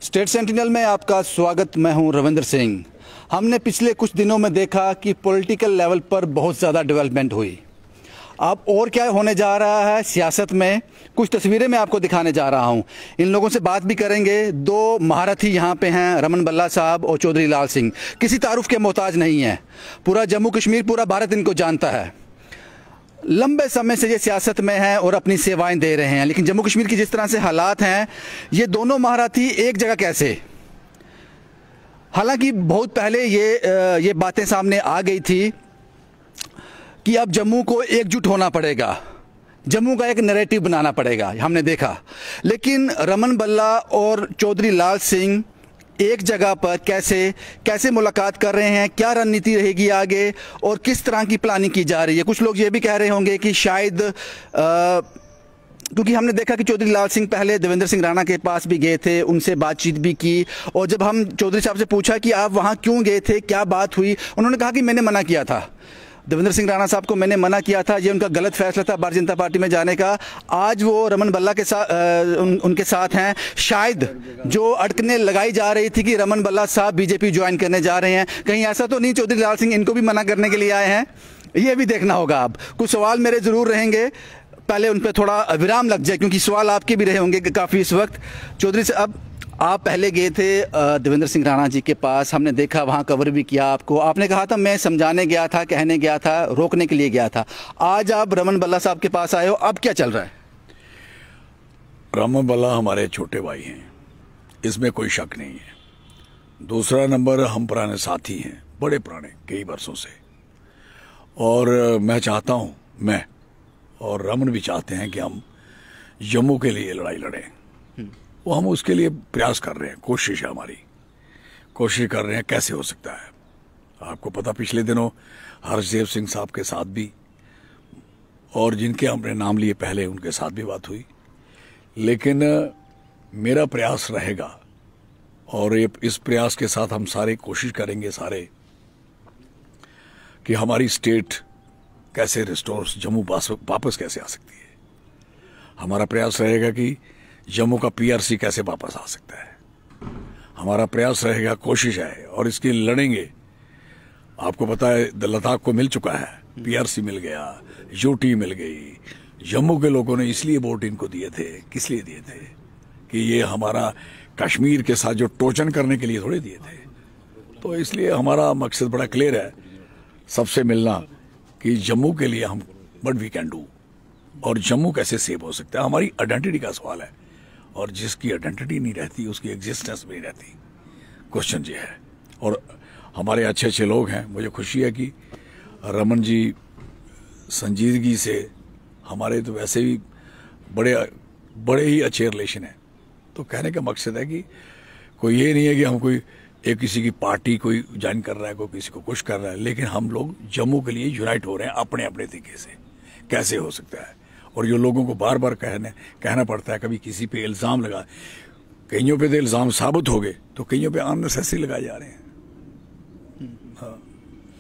State sentinel में आपका स्वागत। मैं हूं रविंद्र सिंह। हमने पिछले कुछ दिनों में देखा कि पॉलिटिकल लेवल पर बहुत ज़्यादा डेवलपमेंट हुई। अब और क्या होने जा रहा है सियासत में, कुछ तस्वीरें मैं आपको दिखाने जा रहा हूं। इन लोगों से बात भी करेंगे। दो महारथी यहां पे हैं, रमन बल्ला साहब और चौधरी लाल सिंह। किसी तारुफ के मोहताज नहीं है। पूरा जम्मू कश्मीर, पूरा भारत इनको जानता है। लंबे समय से ये सियासत में हैं और अपनी सेवाएं दे रहे हैं। लेकिन जम्मू कश्मीर की जिस तरह से हालात हैं, ये दोनों महारथी एक जगह कैसे? हालांकि बहुत पहले ये बातें सामने आ गई थी कि अब जम्मू को एकजुट होना पड़ेगा, जम्मू का एक नैरेटिव बनाना पड़ेगा, हमने देखा। लेकिन रमन बल्ला और चौधरी लाल सिंह एक जगह पर कैसे मुलाकात कर रहे हैं, क्या रणनीति रहेगी आगे और किस तरह की प्लानिंग की जा रही है? कुछ लोग ये भी कह रहे होंगे कि शायद क्योंकि हमने देखा कि चौधरी लाल सिंह पहले देवेंद्र सिंह राणा के पास भी गए थे, उनसे बातचीत भी की। और जब हम चौधरी साहब से पूछा कि आप वहाँ क्यों गए थे, क्या बात हुई, उन्होंने कहा कि मैंने मना किया था, देवेंद्र सिंह राणा साहब को मैंने मना किया था, ये उनका गलत फैसला था भारतीय जनता पार्टी में जाने का। आज वो रमन बल्ला के साथ उनके साथ हैं। शायद जो अटकने लगाई जा रही थी कि रमन बल्ला साहब बीजेपी ज्वाइन करने जा रहे हैं, कहीं ऐसा तो नहीं चौधरी लाल सिंह इनको भी मना करने के लिए आए हैं? ये भी देखना होगा। अब कुछ सवाल मेरे ज़रूर रहेंगे, पहले उन पर थोड़ा विराम लग जाए क्योंकि सवाल आपके भी रहे होंगे काफ़ी इस वक्त। चौधरी साहब, आप पहले गए थे देवेंद्र सिंह राणा जी के पास, हमने देखा, वहाँ कवर भी किया आपको। आपने कहा था मैं समझाने गया था, कहने गया था, रोकने के लिए गया था। आज आप रमन बल्ला साहब के पास आए हो, अब क्या चल रहा है? रमन बल्ला हमारे छोटे भाई हैं, इसमें कोई शक नहीं है। दूसरा नंबर, हम पुराने साथी हैं, बड़े पुराने, कई वर्षों से। और मैं चाहता हूँ, मैं और रमन भी चाहते हैं कि हम जम्मू के लिए लड़ाई लड़ें। वो हम उसके लिए प्रयास कर रहे हैं, कोशिश है हमारी, कोशिश कर रहे हैं कैसे हो सकता है। आपको पता, पिछले दिनों हर्षदेव सिंह साहब के साथ भी, और जिनके हमने नाम लिए पहले, उनके साथ भी बात हुई। लेकिन मेरा प्रयास रहेगा और इस प्रयास के साथ हम सारे कोशिश करेंगे सारे कि हमारी स्टेट कैसे रिस्टोर, जम्मू वापस कैसे आ सकती है। हमारा प्रयास रहेगा कि जम्मू का पीआरसी कैसे वापस आ सकता है। हमारा प्रयास रहेगा, कोशिश है, और इसके लड़ेंगे। आपको पता है लद्दाख को मिल चुका है, पीआरसी मिल गया, यूटी मिल गई। जम्मू के लोगों ने इसलिए वोट इनको दिए थे, किस लिए दिए थे कि ये हमारा कश्मीर के साथ जो टोचन करने के लिए थोड़े दिए थे। तो इसलिए हमारा मकसद बड़ा क्लियर है, सबसे मिलना कि जम्मू के लिए हम व्हाट वी कैन डू और जम्मू कैसे सेव हो सकता है। हमारी आइडेंटिटी का सवाल है, और जिसकी आइडेंटिटी नहीं रहती उसकी एग्जिस्टेंस भी नहीं रहती। क्वेश्चन ये है। और हमारे अच्छे अच्छे लोग हैं। मुझे खुशी है कि रमन जी संजीदगी से, हमारे तो वैसे भी बड़े ही अच्छे रिलेशन हैं। तो कहने का मकसद है कि कोई ये नहीं है कि हम कोई एक किसी की पार्टी कोई ज्वाइन कर रहा है, कोई किसी को कुछ कर रहा है, लेकिन हम लोग जम्मू के लिए यूनाइट हो रहे हैं अपने अपने तरीके से। कैसे हो सकता है? और जो लोगों को बार बार कहना पड़ता है, कभी किसी पे इल्ज़ाम लगा, कईयों पे तो इल्ज़ाम साबित हो गए, तो कईयों पे अननेसेसरी लगाए जा रहे हैं। हाँ,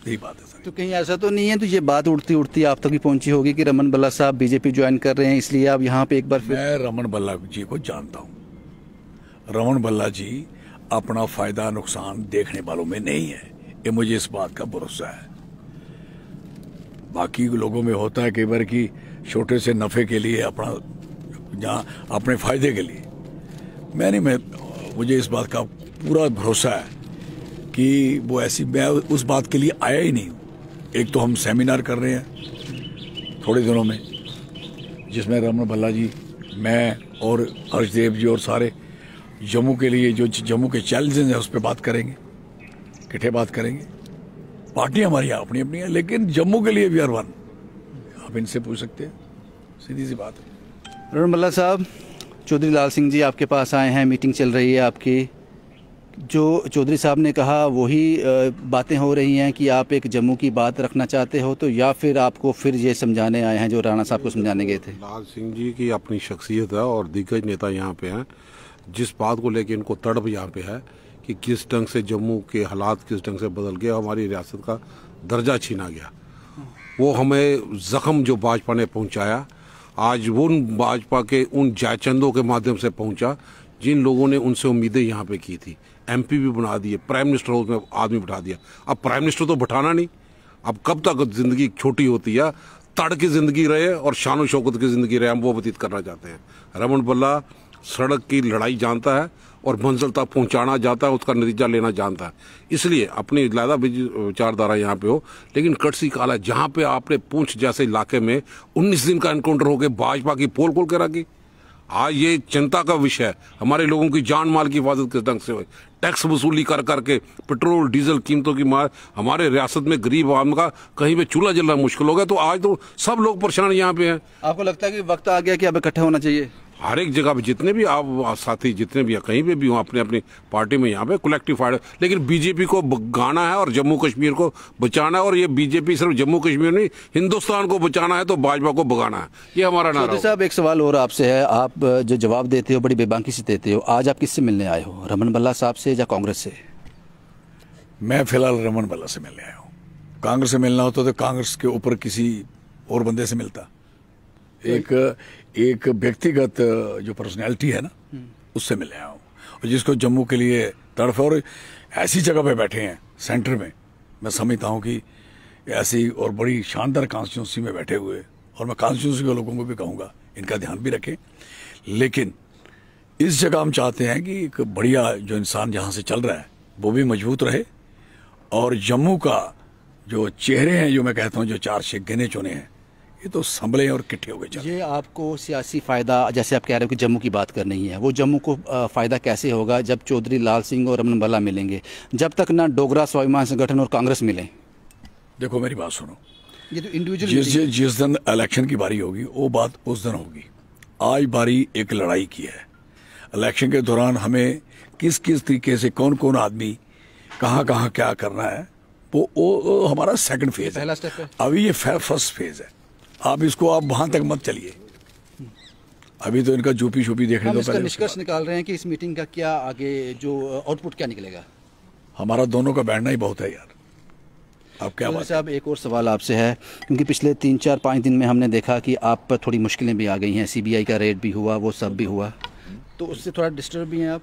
यही बात है सर। तो कहीं ऐसा तो नहीं है, तो ये बात उड़ती उड़ती आप तक भी पहुंची होगी कि रमन बल्ला साहब बीजेपी ज्वाइन कर रहे हैं, इसलिए आप यहाँ पे एक बार फिर। मैं रमन बल्ला जी को जानता हूँ। रमन बल्ला जी अपना फायदा नुकसान देखने वालों में नहीं है, ये मुझे इस बात का भरोसा है। बाकी लोगों में होता है कई बार कि छोटे से नफे के लिए, अपने फायदे के लिए। मुझे इस बात का पूरा भरोसा है कि वो ऐसी, मैं उस बात के लिए आया ही नहीं हूँ। एक तो हम सेमिनार कर रहे हैं थोड़े दिनों में, जिसमें रमन बल्ला जी, मैं और हर्षदेव जी और सारे जम्मू के लिए जो जम्मू के चैलेंजेस हैं उस पर बात करेंगे, इकट्ठे बात करेंगे। पार्टी हमारी अपनी अपनी है, लेकिन जम्मू के लिए वी आर वन। आप इनसे पूछ सकते हैं, सीधी सी बात है। रमन बल्ला साहब, चौधरी लाल सिंह जी आपके पास आए हैं, मीटिंग चल रही है आपकी। जो चौधरी साहब ने कहा वही बातें हो रही हैं कि आप एक जम्मू की बात रखना चाहते हो, तो या फिर आपको फिर ये समझाने आए हैं जो राणा साहब को समझाने गए थे? लाल सिंह जी की अपनी शख्सियत है और दिग्गज नेता यहाँ पे हैं। जिस बात को लेकर इनको तड़प यहाँ पे है कि किस ढंग से जम्मू के हालात किस ढंग से बदल गए, हमारी रियासत का दर्जा छीना गया, वो हमें जख्म जो भाजपा ने पहुंचाया, आज उन भाजपा के उन जायचंदों के माध्यम से पहुंचा जिन लोगों ने उनसे उम्मीदें यहाँ पे की थी, MP भी बना दिए, प्राइम मिनिस्टर हाउस में आदमी बिठा दिया। अब प्राइम मिनिस्टर तो बिठाना नहीं, अब कब तक जिंदगी छोटी होती है, तड़ की जिंदगी रहे और शान शौकत की जिंदगी रहे, हम वो व्यतीत करना चाहते हैं। रमन भल्ला सड़क की लड़ाई जानता है और मंजिल तक पहुंचाना जाता है, उसका नतीजा लेना जानता है। इसलिए अपनी लादा विचारधारा यहाँ पे हो, लेकिन कटसी काल है जहाँ पे आपने पूंछ जैसे इलाके में 19 दिन का एनकाउंटर होकर भाजपा की पोल खोल के रखी। आज ये चिंता का विषय है, हमारे लोगों की जान माल की हिफाजत किस ढंग से हो। टैक्स वसूली कर करके पेट्रोल डीजल कीमतों की मार, हमारे रियासत में गरीब आवाम का कहीं पे चूल्हा जलना मुश्किल हो गया। तो आज तो सब लोग परेशान यहाँ पे हैं। आपको लगता है कि वक्त आ गया कि अब इकट्ठा होना चाहिए? हर एक जगह पे जितने भी आप साथी जितने भी कहीं पे भी हो, अपने अपनी पार्टी में यहाँ पे कलेक्टिव फाइट, लेकिन बीजेपी को भगाना है और जम्मू कश्मीर को बचाना है। और ये बीजेपी सिर्फ जम्मू कश्मीर नहीं, हिंदुस्तान को बचाना है, तो भाजपा को भगाना है, ये हमारा नारा। साहब एक सवाल और आपसे है, आप जो जवाब देते हो बड़ी बेबाकी से देते हो, आज आप किससे मिलने आए हो, रमन भल्ला साहब से या कांग्रेस से? मैं फिलहाल रमन भल्ला से मिलने आया हूँ। कांग्रेस से मिलना होता तो कांग्रेस के ऊपर किसी और बंदे से मिलता। एक व्यक्तिगत जो पर्सनैलिटी है ना, उससे मिले आया हूँ, और जिसको जम्मू के लिए तड़फ है, और ऐसी जगह पे बैठे हैं सेंटर में। मैं समझता हूँ कि ऐसी और बड़ी शानदार कॉन्स्टिट्यूंसी में बैठे हुए, और मैं कॉन्स्टिट्यूंसी के लोगों को भी कहूँगा इनका ध्यान भी रखें। लेकिन इस जगह हम चाहते हैं कि एक बढ़िया जो इंसान जहाँ से चल रहा है वो भी मजबूत रहे, और जम्मू का जो चेहरे हैं, जो मैं कहता हूँ जो 4 शेख गिने चुने हैं, ये तो संभले और इकट्ठे हो गए। ये आपको सियासी फ़ायदा, जैसे आप कह रहे हो कि जम्मू की बात करनी है, वो जम्मू को फ़ायदा कैसे होगा जब चौधरी लाल सिंह और रमन भल्ला मिलेंगे, जब तक ना डोगरा स्वाभिमान संगठन और कांग्रेस मिले? देखो मेरी बात सुनो, ये तो इंडिविजुअल जिस दिन इलेक्शन की बारी होगी वो बात उस दिन होगी। आज बारी एक लड़ाई की है। इलेक्शन के दौरान हमें किस किस तरीके से कौन कौन आदमी कहाँ कहाँ क्या करना है, वो हमारा सेकंड फेज है। पहला स्टेप है। अभी ये फर्स्ट फेज है। आप इसको आप वहां तक मत चलिए, अभी तो इनका जूपी शूपी देखने हम दो। इसका पहले निष्कर्ष निकाल रहे हैं कि इस मीटिंग का क्या आगे जो आउटपुट क्या निकलेगा। हमारा दोनों का बैठना ही बहुत है यार। आप क्या बात साहब, एक और सवाल आपसे है, क्योंकि पिछले 3-4-5 दिन में हमने देखा कि आप पर थोड़ी मुश्किलें भी आ गई हैं, CBI का रेड भी हुआ, वो सब भी हुआ, तो उससे थोड़ा डिस्टर्ब भी हैं आप?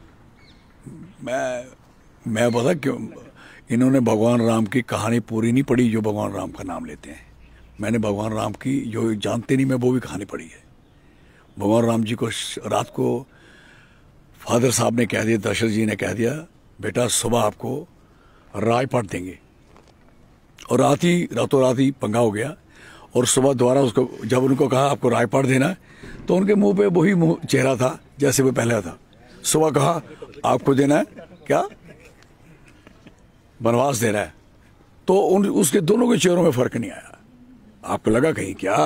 मैं बता क्यों, इन्होंने भगवान राम की कहानी पूरी नहीं पढ़ी जो भगवान राम का नाम लेते हैं। मैंने भगवान राम की जो जानते नहीं मैं वो भी कहानी पढ़ी है। भगवान राम जी को रात को फादर साहब ने कह दिया, दशरथ जी ने कह दिया, बेटा सुबह आपको राजपाट देंगे, और रातों रात ही पंगा हो गया। और सुबह दोबारा उसको जब उनको कहा आपको राजपाट देना है, तो उनके मुंह पे वही चेहरा था जैसे वो पहले था। सुबह कहा आपको देना है क्या, वनवास देना है, तो उसके दोनों के चेहरों में फर्क नहीं आया। आपको लगा कहीं क्या,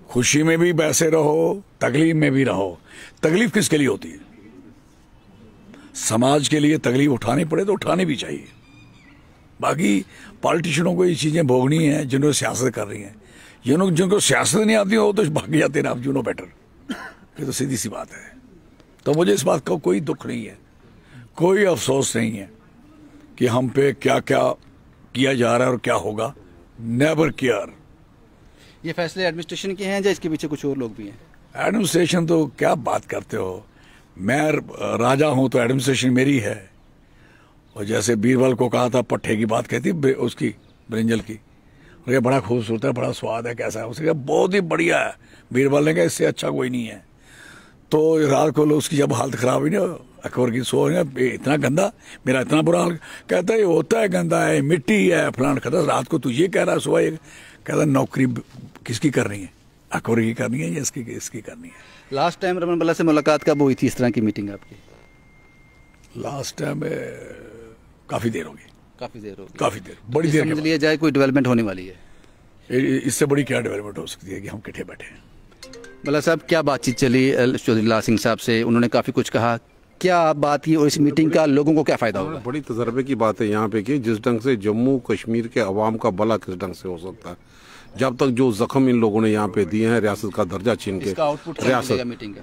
खुशी में भी वैसे रहो, तकलीफ में भी रहो। तकलीफ किसके लिए होती है? समाज के लिए तकलीफ उठानी पड़े तो उठानी भी चाहिए। बाकी पॉलिटिशियनों को ये चीजें भोगनी है जिन्होंने सियासत कर रही हैं। जिनको सियासत नहीं आती हो तो भाग जाते हैं, आप यू नो बेटर। ये तो सीधी सी बात है। तो मुझे इस बात का कोई दुख नहीं है, कोई अफसोस नहीं है कि हम पे क्या क्या किया जा रहा है और क्या होगा। Never care. ये फैसले एडमिनिस्ट्रेशन के हैं या इसके पीछे कुछ और लोग भी हैं? एडमिनिस्ट्रेशन तो क्या बात करते हो, मैं राजा हूं तो एडमिनिस्ट्रेशन मेरी है। और जैसे बीरबल को कहा था पट्टे की बात कहती उसकी ब्रिंजल की, और ये बड़ा खूबसूरत है, बड़ा स्वाद है, कैसा है, उसने कहा बहुत ही बढ़िया है। बीरबल ने कहा इससे अच्छा कोई नहीं है। तो रात को उसकी जब हालत खराब हुई ना, अकबर की सो इतना गंदा, मेरा इतना बुरा हाल, कहता है होता है गंदा है, मिट्टी है, फलान। कहता रात को तू ये कह रहा है, सुबह ये कहता नौकरी किसकी करनी है, अकबर की करनी है या इसकी करनी है। लास्ट टाइम रमन भल्ला से मुलाकात कब हुई थी, इस तरह की मीटिंग आपकी? लास्ट टाइम काफी देर होगी। काफी देर होगी। काफी देर, बड़ी देर समझ लिया जाए कोई डेवलपमेंट होने वाली है। इससे बड़ी क्या डेवलपमेंट हो सकती है कि हम इकट्ठे बैठे हैं। भल्ला साहब, क्या बातचीत चली चौधरी लाल सिंह साहब से? उन्होंने काफी कुछ कहा, क्या बात की और इस मीटिंग का लोगों को क्या फायदा होगा? बड़ी तजर्बे की बात है यहाँ पे कि जिस ढंग से जम्मू कश्मीर के अवाम का भला किस ढंग से हो सकता है, जब तक जो जख्म इन लोगों ने यहाँ पे दिए हैं रियासत का दर्जा छीन के। रियासत मीटिंग का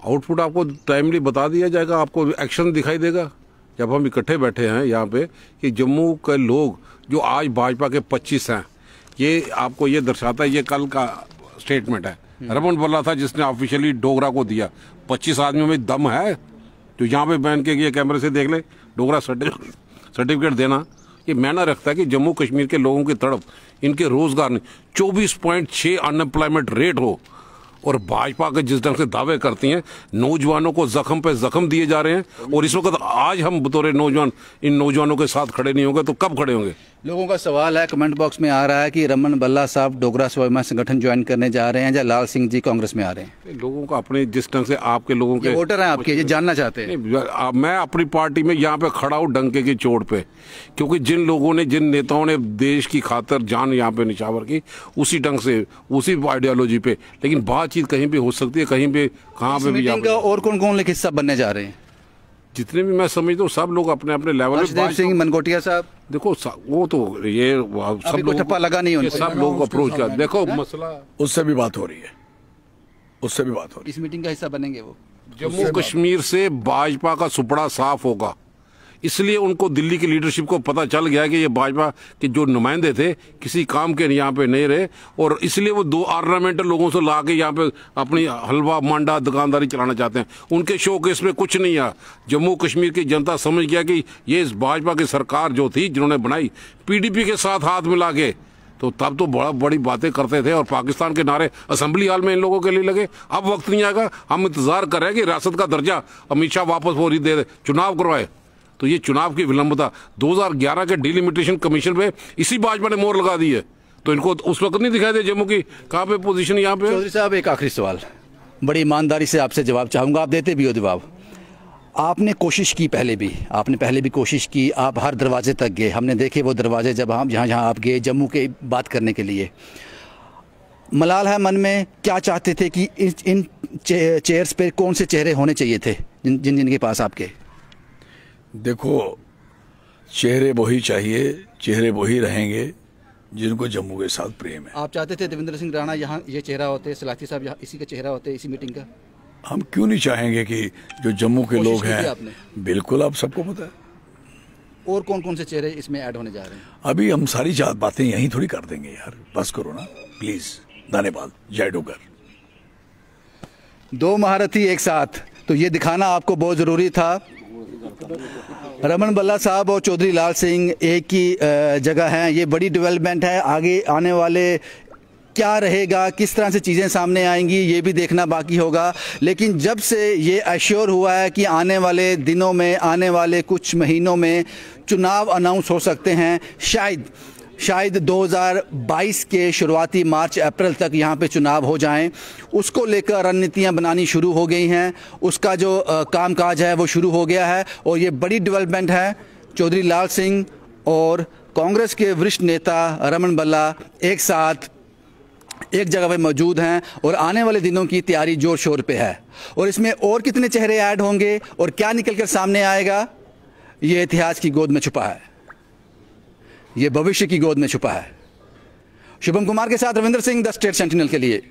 आउटपुट आपको टाइमली बता दिया जाएगा, आपको एक्शन दिखाई देगा जब हम इकट्ठे बैठे हैं यहाँ पे कि जम्मू के लोग जो आज भाजपा के 25 हैं, ये आपको ये दर्शाता है। ये कल का स्टेटमेंट है, रमन भल्ला था जिसने ऑफिशियली डोगरा को दिया 25 आदमियों में दम है तो यहाँ पे बैन के ये कैमरे से देख ले, डोगरा सर्टिफिकेट देना ये मायना रखता है कि जम्मू कश्मीर के लोगों की तड़प, इनके रोजगार नहीं, 24.6 अनएम्प्लॉयमेंट रेट हो और भाजपा के जिस ढंग से दावे करती हैं, नौजवानों को जख्म पे जख्म दिए जा रहे हैं। और इस वक्त आज हम बतौर नौजवान इन नौजवानों के साथ खड़े नहीं होंगे तो कब खड़े होंगे? लोगों का सवाल है, कमेंट बॉक्स में आ रहा है कि रमन बल्ला साहब डोगरा स्वाभिमान संगठन ज्वाइन करने जा रहे हैं या लाल सिंह जी कांग्रेस में आ रहे हैं? लोगों का अपने जिस ढंग से आपके लोगों के वोटर हैं आपके, ये जानना चाहते हैं। मैं अपनी पार्टी में यहाँ पे खड़ा हूँ डंके की चोट पे, क्योंकि जिन लोगों ने, जिन नेताओं ने देश की खातर जान यहाँ पे निछावर की, उसी ढंग से, उसी आइडियोलॉजी पे, लेकिन बातचीत कहीं भी हो सकती है, कहीं भी, कहाँ पे भी। और कौन कौन लोग हिस्सा बनने जा रहे हैं? जितने भी मैं समझता हूँ सब लोग अपने अपने लेवल में। देव सिंह मनकोटिया साहब, देखो वो तो ये सब लोग ठप्पा लगा नहीं होने, सब लोग अप्रोच कर, देखो मसला उससे भी बात हो रही है, उससे भी बात हो रही है। इस मीटिंग का हिस्सा बनेंगे वो। जम्मू कश्मीर से भाजपा का सुपड़ा साफ होगा, इसलिए उनको दिल्ली की लीडरशिप को पता चल गया कि ये भाजपा के जो नुमाइंदे थे किसी काम के यहाँ पे नहीं रहे, और इसलिए वो 2 ऑर्नामेंटल लोगों से ला के यहाँ पे अपनी हलवा मांडा दुकानदारी चलाना चाहते हैं। उनके शोकेस में कुछ नहीं है। जम्मू कश्मीर की जनता समझ गया कि ये इस भाजपा की सरकार जो थी, जिन्होंने बनाई पीडीपी के साथ हाथ मिला के, तो तब तो बड़ी बातें करते थे और पाकिस्तान के नारे असेंबली हॉल में इन लोगों के लिए लगे। अब वक्त नहीं आएगा, हम इंतजार कर रहे हैं कि रियासत का दर्जा अमित शाह वापस वो दे दे, चुनाव करवाए। तो ये चुनाव की विलंबता 2011 के डिलिमिटेशन कमीशन पे इसी भाजपा ने मोहर लगा दी है, तो इनको उस वक्त नहीं दिखाई दे जम्मू की कहाँ पे पोजीशन यहाँ पे। चौधरी साहब, एक आखिरी सवाल, बड़ी ईमानदारी से आपसे जवाब चाहूंगा, आप देते भी हो जवाब। आपने कोशिश की, पहले भी कोशिश की, आप हर दरवाजे तक गए, हमने देखे वो दरवाजे, जब हम जहाँ आप गए जम्मू के बात करने के लिए। मलाल है मन में, क्या चाहते थे कि इन चेयर्स पे कौन से चेहरे होने चाहिए थे जिनके पास आपके? देखो, चेहरे वही चाहिए, चेहरे वही रहेंगे जिनको जम्मू के साथ प्रेम है। आप चाहते थे देवेंद्र सिंह राणा यहाँ ये चेहरा होते, सलाती साहब यहाँ इसी का चेहरा होते इसी मीटिंग का? हम क्यों नहीं चाहेंगे कि जो जम्मू के लोग हैं, बिल्कुल, आप सबको पता है। और कौन कौन से चेहरे इसमें ऐड होने जा रहे हैं? अभी हम सारी बातें यहीं थोड़ी कर देंगे यार, बस करो ना प्लीज। धन्यवाद। जय डोगर। 2 महारथी एक साथ, तो ये दिखाना आपको बहुत जरूरी था। रमन बल्ला साहब और चौधरी लाल सिंह एक ही जगह हैं, ये बड़ी डेवलपमेंट है। आगे आने वाले क्या रहेगा, किस तरह से चीज़ें सामने आएंगी, ये भी देखना बाकी होगा। लेकिन जब से ये एश्योर हुआ है कि आने वाले दिनों में, आने वाले कुछ महीनों में चुनाव अनाउंस हो सकते हैं, शायद 2022 के शुरुआती मार्च अप्रैल तक यहाँ पे चुनाव हो जाएं, उसको लेकर रणनीतियाँ बनानी शुरू हो गई हैं। उसका जो कामकाज है वो शुरू हो गया है और ये बड़ी डेवलपमेंट है। चौधरी लाल सिंह और कांग्रेस के वरिष्ठ नेता रमन बल्ला एक साथ एक जगह पे मौजूद हैं और आने वाले दिनों की तैयारी जोर शोर पे है। और इसमें और कितने चेहरे ऐड होंगे और क्या निकल कर सामने आएगा, ये इतिहास की गोद में छुपा है, ये भविष्य की गोद में छुपा है। शुभम कुमार के साथ Ravindra Singh, the state sentinel के लिए।